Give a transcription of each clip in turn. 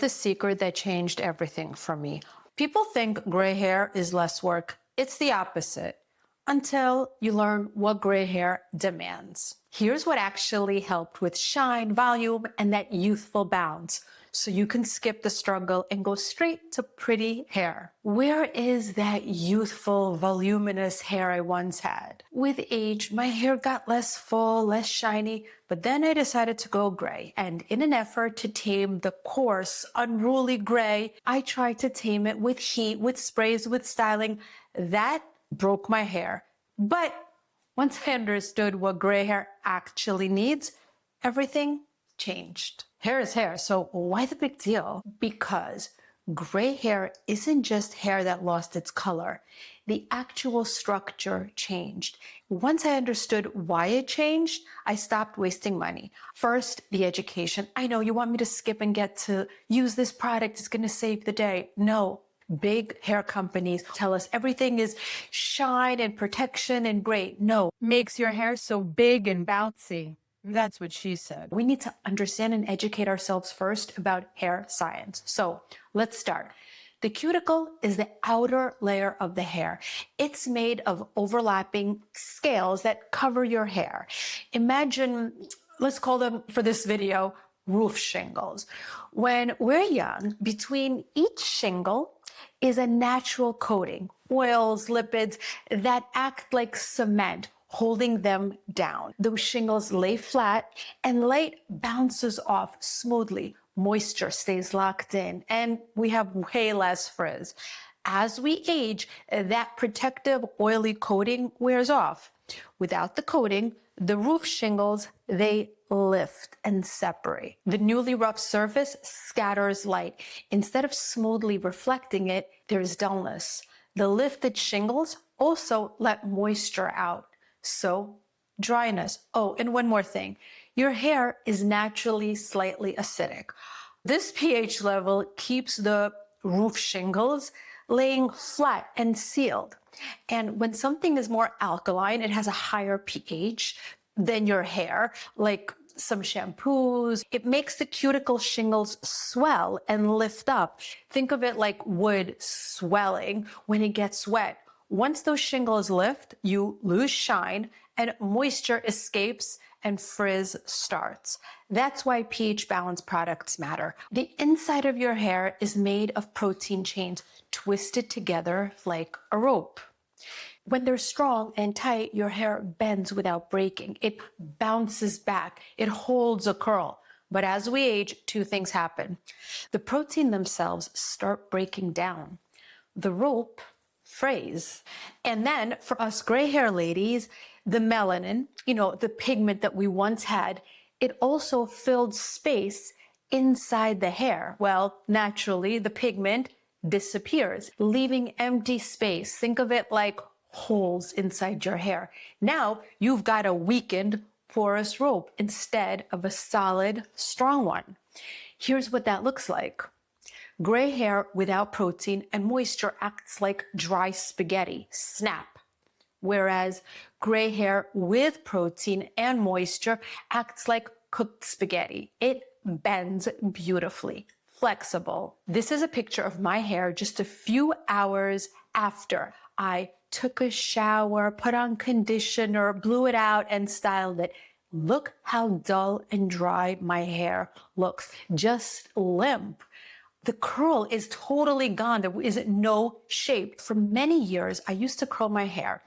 The secret that changed everything for me. People think gray hair is less work. It's the opposite until you learn what gray hair demands. Here's what actually helped with shine, volume, and that youthful bounce, so you can skip the struggle and go straight to pretty hair. Where is that youthful, voluminous hair I once had? With age, my hair got less full, less shiny, but then I decided to go gray. And in an effort to tame the coarse, unruly gray, I tried to tame it with heat, with sprays, with styling. That broke my hair. But once I understood what gray hair actually needs, everything changed. Hair is hair, so why the big deal? Because gray hair isn't just hair that lost its color. The actual structure changed. Once I understood why it changed, I stopped wasting money. First, the education. I know you want me to skip and get to use this product, it's gonna save the day. No. Big hair companies tell us everything is shine and protection and great. No. Makes your hair so big and bouncy. That's what she said. We need to understand and educate ourselves first about hair science. So let's start. The cuticle is the outer layer of the hair. It's made of overlapping scales that cover your hair. Imagine, let's call them for this video, roof shingles. When we're young, between each shingle is a natural coating, oils, lipids that act like cement, holding them down. Those shingles lay flat and light bounces off smoothly. Moisture stays locked in and we have way less frizz. As we age, that protective oily coating wears off. Without the coating, the roof shingles, they lift and separate. The newly rough surface scatters light. Instead of smoothly reflecting it, there's dullness. The lifted shingles also let moisture out. So, dryness. Oh, and one more thing. Your hair is naturally slightly acidic. This pH level keeps the roof shingles laying flat and sealed. And when something is more alkaline, it has a higher pH than your hair, like some shampoos, it makes the cuticle shingles swell and lift up. Think of it like wood swelling when it gets wet. Once those shingles lift, you lose shine and moisture escapes and frizz starts. That's why pH balance products matter. The inside of your hair is made of protein chains twisted together like a rope. When they're strong and tight, your hair bends without breaking. It bounces back. It holds a curl. But as we age, two things happen. The protein themselves start breaking down. The rope frays. And then for us gray hair ladies, the melanin, the pigment that we once had, it also filled space inside the hair. Well, naturally, the pigment disappears, leaving empty space. Think of it like holes inside your hair. Now you've got a weakened, porous rope instead of a solid, strong one. Here's what that looks like. Gray hair without protein and moisture acts like dry spaghetti, snap. Whereas gray hair with protein and moisture acts like cooked spaghetti. It bends beautifully, flexible. This is a picture of my hair just a few hours after I took a shower, put on conditioner, blew it out, and styled it. Look how dull and dry my hair looks, just limp. The curl is totally gone. There is no shape. For many years, I used to curl my hair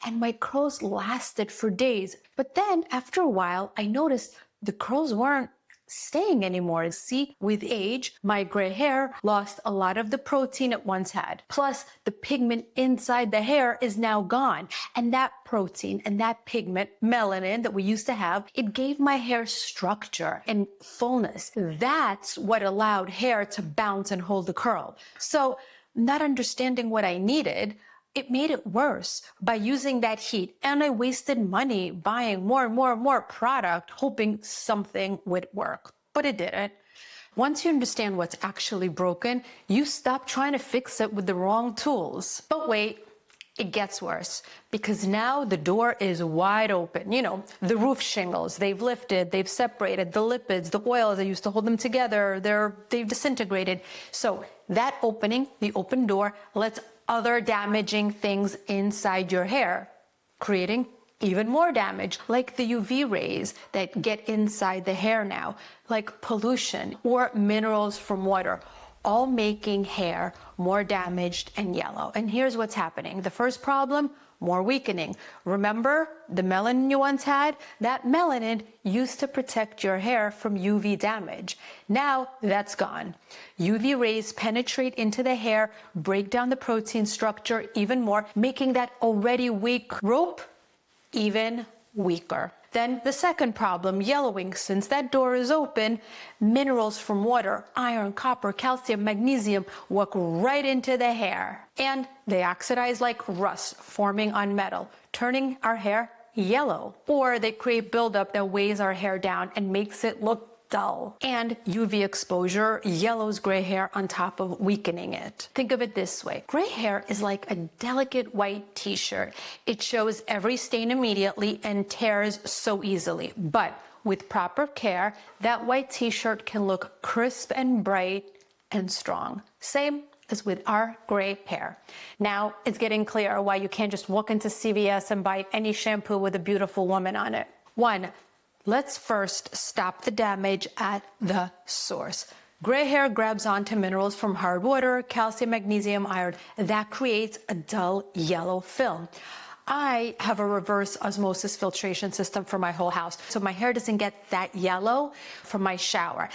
and my curls lasted for days. But then after a while, I noticed the curls weren't staying anymore. See, with age, my gray hair lost a lot of the protein it once had. Plus, the pigment inside the hair is now gone. And that protein and that pigment, melanin that we used to have, it gave my hair structure and fullness. That's what allowed hair to bounce and hold the curl. So, not understanding what I needed, it made it worse by using that heat. And I wasted money buying more and more and more product, hoping something would work. But it didn't. Once you understand what's actually broken, you stop trying to fix it with the wrong tools. But wait, it gets worse because now the door is wide open. You know, the roof shingles, they've lifted, they've separated, the lipids, the oils that used to hold them together, they've disintegrated. So that opening, the open door, lets other damaging things inside your hair, creating even more damage, like the UV rays that get inside the hair now, like pollution or minerals from water, all making hair more damaged and yellow. And here's what's happening. The first problem, more weakening. Remember the melanin you once had? That melanin used to protect your hair from UV damage. Now that's gone. UV rays penetrate into the hair, break down the protein structure even more, making that already weak rope even weaker. Then the second problem, yellowing. Since that door is open, minerals from water, iron, copper, calcium, magnesium, walk right into the hair. And they oxidize like rust, forming on metal, turning our hair yellow. Or they create buildup that weighs our hair down and makes it look dull. And UV exposure yellows gray hair on top of weakening it. Think of it this way. Gray hair is like a delicate white t-shirt. It shows every stain immediately and tears so easily. But with proper care, that white t-shirt can look crisp and bright and strong. Same as with our gray hair. Now it's getting clear why you can't just walk into CVS and buy any shampoo with a beautiful woman on it. 1. Let's first stop the damage at the source. Gray hair grabs onto minerals from hard water, calcium, magnesium, iron. That creates a dull yellow film. I have a reverse osmosis filtration system for my whole house, so my hair doesn't get that yellow from my shower.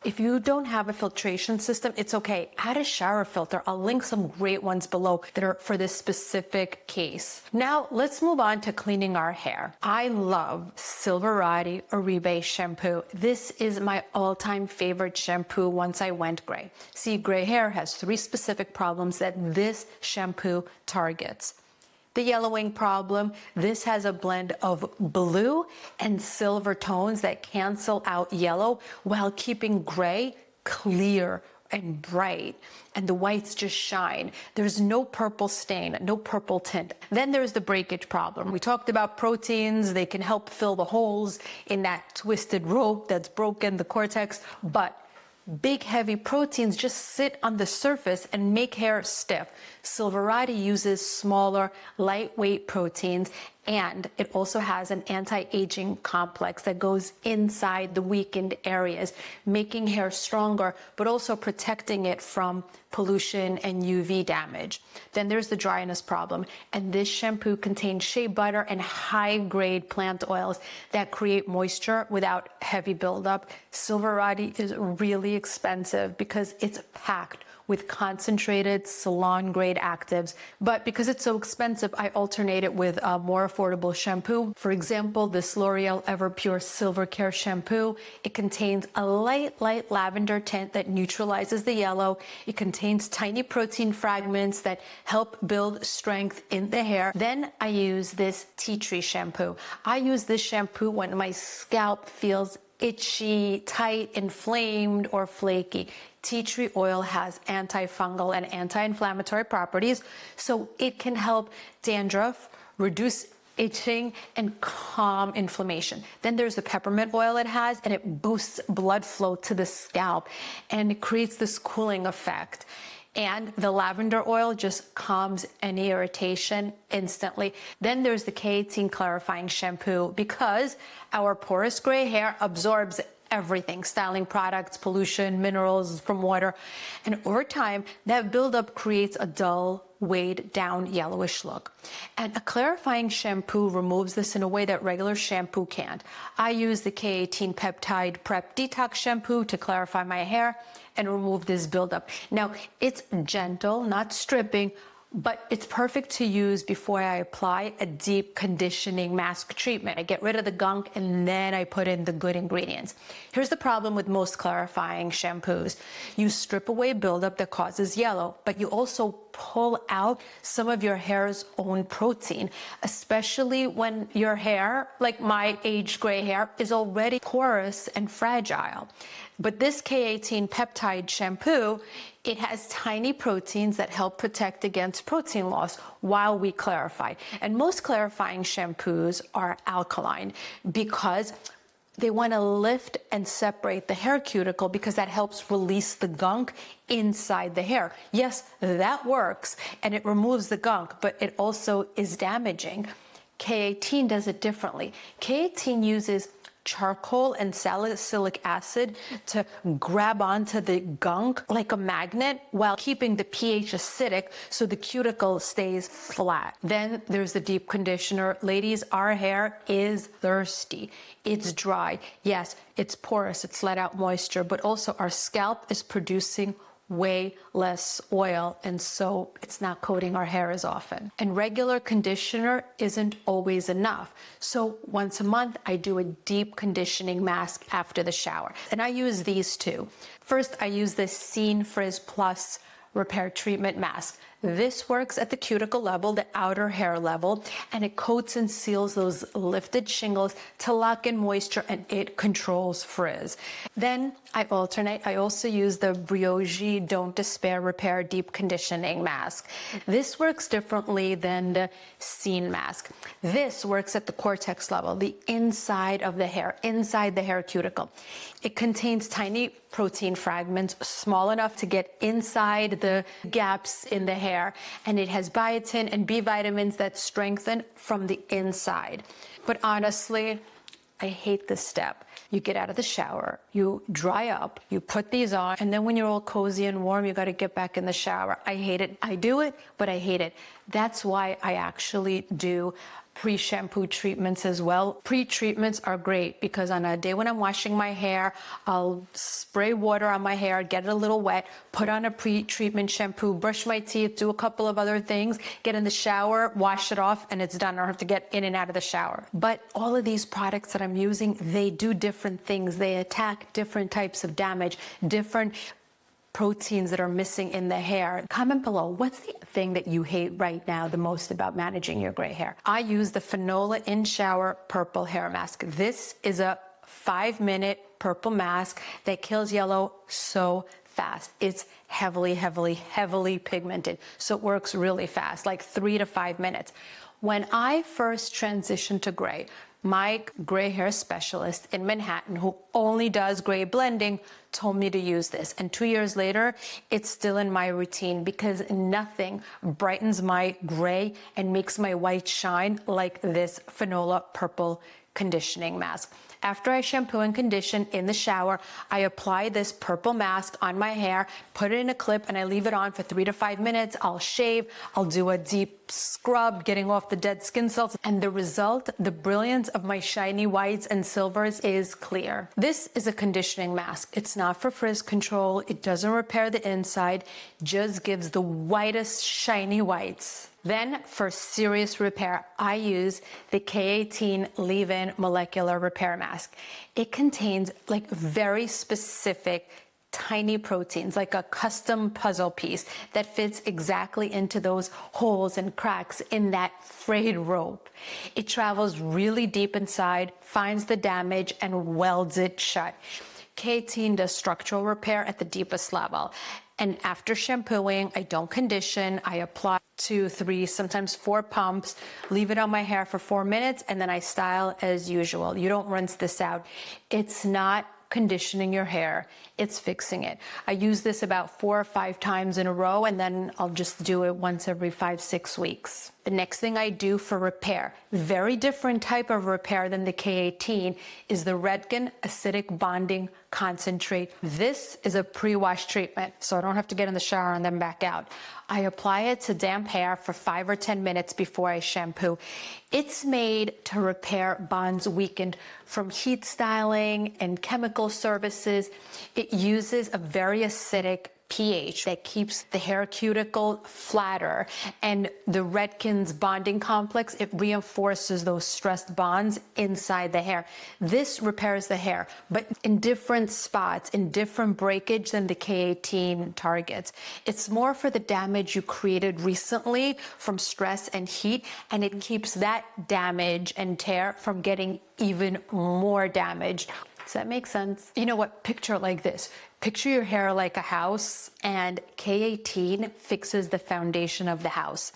If you don't have a filtration system, it's okay. Add a shower filter. I'll link some great ones below that are for this specific case. Now let's move on to cleaning our hair. I love Silverati Oribe shampoo. This is my all-time favorite shampoo once I went gray. See, gray hair has 3 specific problems that this shampoo targets. The yellowing problem, this has a blend of blue and silver tones that cancel out yellow while keeping gray clear and bright, and the whites just shine. There's no purple stain, no purple tint. Then there's the breakage problem. We talked about proteins. They can help fill the holes in that twisted rope that's broken, the cortex, but big heavy proteins just sit on the surface and make hair stiff. Silverati uses smaller, lightweight proteins, and it also has an anti-aging complex that goes inside the weakened areas, making hair stronger, but also protecting it from pollution and UV damage. Then there's the dryness problem, and this shampoo contains shea butter and high-grade plant oils that create moisture without heavy buildup. Silverati is really expensive because it's packed with concentrated salon-grade actives. But because it's so expensive, I alternate it with a more affordable shampoo. For example, this L'Oreal Everpure Silver Care shampoo. It contains a light lavender tint that neutralizes the yellow. It contains tiny protein fragments that help build strength in the hair. Then I use this tea tree shampoo. I use this shampoo when my scalp feels itchy, tight, inflamed, or flaky. Tea tree oil has antifungal and anti-inflammatory properties, so it can help dandruff, reduce itching, and calm inflammation. Then there's the peppermint oil it has, and it boosts blood flow to the scalp, and it creates this cooling effect. And the lavender oil just calms any irritation instantly. Then there's the K18 clarifying shampoo, because our porous gray hair absorbs everything, styling products, pollution, minerals from water. And over time, that buildup creates a dull, weighed down yellowish look. And a clarifying shampoo removes this in a way that regular shampoo can't. I use the K18 Peptide Prep Detox shampoo to clarify my hair and remove this buildup. Now, it's gentle, not stripping, but it's perfect to use before I apply a deep conditioning mask treatment. I get rid of the gunk and then I put in the good ingredients. Here's the problem with most clarifying shampoos. You strip away buildup that causes yellow, but you also pull out some of your hair's own protein, especially when your hair, like my aged gray hair, is already porous and fragile. But this K18 peptide shampoo, it has tiny proteins that help protect against protein loss while we clarify. And most clarifying shampoos are alkaline because they want to lift and separate the hair cuticle because that helps release the gunk inside the hair. Yes, that works and it removes the gunk, but it also is damaging. K18 does it differently. K18 uses charcoal and salicylic acid to grab onto the gunk like a magnet while keeping the pH acidic so the cuticle stays flat. Then there's the deep conditioner. Ladies, our hair is thirsty. It's dry. Yes, it's porous. It's let out moisture, but also our scalp is producing way less oil, and so it's not coating our hair as often. And regular conditioner isn't always enough. So once a month, I do a deep conditioning mask after the shower. And I use these two. First, I use this Scene Frizz Plus Repair Treatment Mask. This works at the cuticle level, the outer hair level, and it coats and seals those lifted shingles to lock in moisture, and it controls frizz. Then I alternate. I also use the Brioche Don't Despair Repair Deep Conditioning Mask. This works differently than the Scene mask. This works at the cortex level, the inside of the hair, inside the hair cuticle. It contains tiny protein fragments small enough to get inside the gaps in the hair, and it has biotin and B vitamins that strengthen from the inside. But honestly, I hate this step. You get out of the shower, you dry up, you put these on, and then when you're all cozy and warm, you got to get back in the shower. I hate it. I do it, but I hate it. That's why I actually do pre-shampoo treatments as well. Pre-treatments are great because on a day when I'm washing my hair, I'll spray water on my hair, get it a little wet, put on a pre-treatment shampoo, brush my teeth, do a couple of other things, get in the shower, wash it off, and it's done. I don't have to get in and out of the shower. But all of these products that I'm using, they do different things. They attack different types of damage, different proteins that are missing in the hair. Comment below, what's the thing that you hate right now the most about managing your gray hair? I use the Fanola In Shower Purple Hair Mask. This is a 5-minute purple mask that kills yellow so fast. It's heavily, heavily, heavily pigmented, so it works really fast, like 3 to 5 minutes. When I first transitioned to gray, my gray hair specialist in Manhattan, who only does gray blending, told me to use this. And 2 years later, it's still in my routine because nothing brightens my gray and makes my white shine like this Fanola Purple Conditioning Mask. After I shampoo and condition in the shower, I apply this purple mask on my hair, put it in a clip, and I leave it on for 3 to 5 minutes. I'll shave, I'll do a deep scrub, getting off the dead skin cells, and the result, the brilliance of my shiny whites and silvers is clear. This is a conditioning mask. It's not for frizz control. It doesn't repair the inside, just gives the whitest shiny whites. Then for serious repair, I use the K18 Leave-In Molecular Repair Mask. It contains like very specific tiny proteins, like a custom puzzle piece that fits exactly into those holes and cracks in that frayed rope. It travels really deep inside, finds the damage, and welds it shut. K18 does structural repair at the deepest level. And after shampooing, I don't condition. I apply 2, 3, sometimes 4 pumps, leave it on my hair for 4 minutes, and then I style as usual. You don't rinse this out. It's not conditioning your hair, it's fixing it. I use this about 4 or 5 times in a row, and then I'll just do it once every 5-6 weeks. The next thing I do for repair, very different type of repair than the K18, is the Redken Acidic Bonding Concentrate. This is a pre-wash treatment, so I don't have to get in the shower and then back out. I apply it to damp hair for 5 or 10 minutes before I shampoo. It's made to repair bonds weakened from heat styling and chemical services. It uses a very acidic pH that keeps the hair cuticle flatter, and the Redken's bonding complex, it reinforces those stressed bonds inside the hair. This repairs the hair, but in different spots, in different breakage than the K18 targets. It's more for the damage you created recently from stress and heat, and it keeps that damage and tear from getting even more damaged. Does that make sense? You know what? Picture it like this. Picture your hair like a house, and K18 fixes the foundation of the house.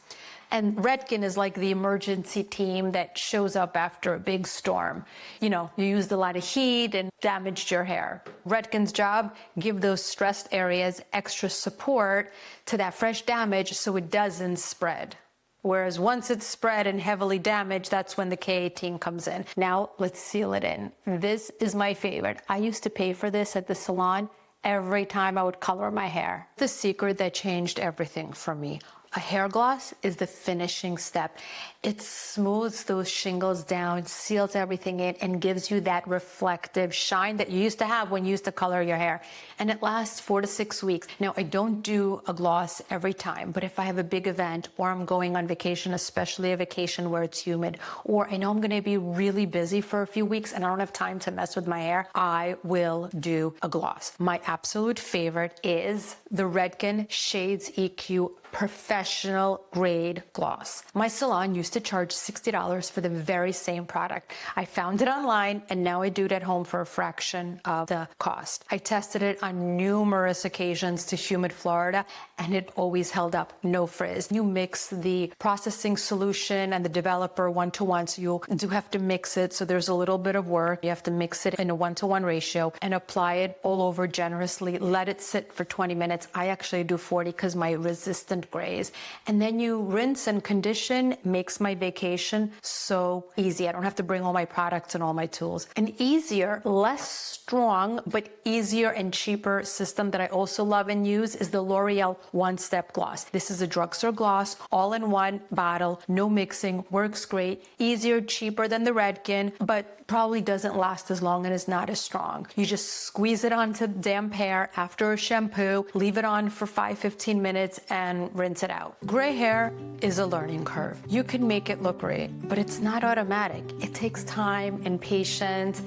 And Redken is like the emergency team that shows up after a big storm. You know, you used a lot of heat and damaged your hair. Redken's job, give those stressed areas extra support to that fresh damage so it doesn't spread. Whereas once it's spread and heavily damaged, that's when the K18 comes in. Now let's seal it in. This is my favorite. I used to pay for this at the salon every time I would color my hair. The secret that changed everything for me. A hair gloss is the finishing step. It smooths those shingles down, seals everything in, and gives you that reflective shine that you used to have when you used to color your hair. And it lasts 4 to 6 weeks. Now, I don't do a gloss every time, but if I have a big event or I'm going on vacation, especially a vacation where it's humid, or I know I'm gonna be really busy for a few weeks and I don't have time to mess with my hair, I will do a gloss. My absolute favorite is the Redken Shades EQ professional grade gloss. My salon used to charge $60 for the very same product. I found it online and now I do it at home for a fraction of the cost. I tested it on numerous occasions to humid Florida and it always held up, no frizz. You mix the processing solution and the developer 1-to-1, so you do have to mix it, so there's a little bit of work. You have to mix it in a 1-to-1 ratio and apply it all over generously. Let it sit for 20 minutes. I actually do 40 because my resistant grays. And then you rinse and condition. Makes my vacation so easy. I don't have to bring all my products and all my tools. An easier, less strong, but easier and cheaper system that I also love and use is the L'Oreal One Step Gloss. This is a drugstore gloss, all in one bottle, no mixing, works great, easier, cheaper than the Redken, but probably doesn't last as long and is not as strong. You just squeeze it onto damp hair after a shampoo, leave it on for 5-15 minutes and rinse it out. Gray hair is a learning curve. You can make it look great, but it's not automatic. It takes time and patience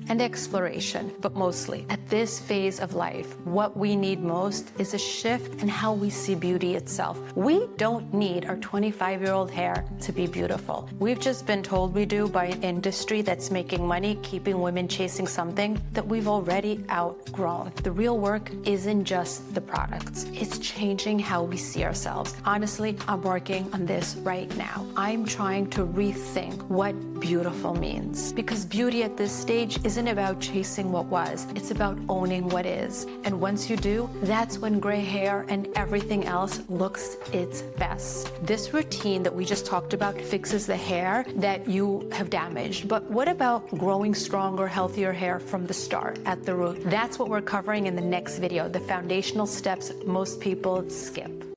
and exploration, but mostly at this phase of life, what we need most is a shift in how we see beauty itself. We don't need our 25-year-old hair to be beautiful. We've just been told we do by an industry that's making money, keeping women chasing something that we've already outgrown. The real work isn't just the products. It's changing how we see ourselves. Honestly, I'm working on this right now. I'm trying to rethink what beautiful means, because beauty at this stage isn't about chasing what was, it's about owning what is. And once you do, that's when gray hair and everything else looks its best. This routine that we just talked about fixes the hair that you have damaged. But what about growing stronger, healthier hair from the start, at the root? That's what we're covering in the next video, the foundational steps most people skip.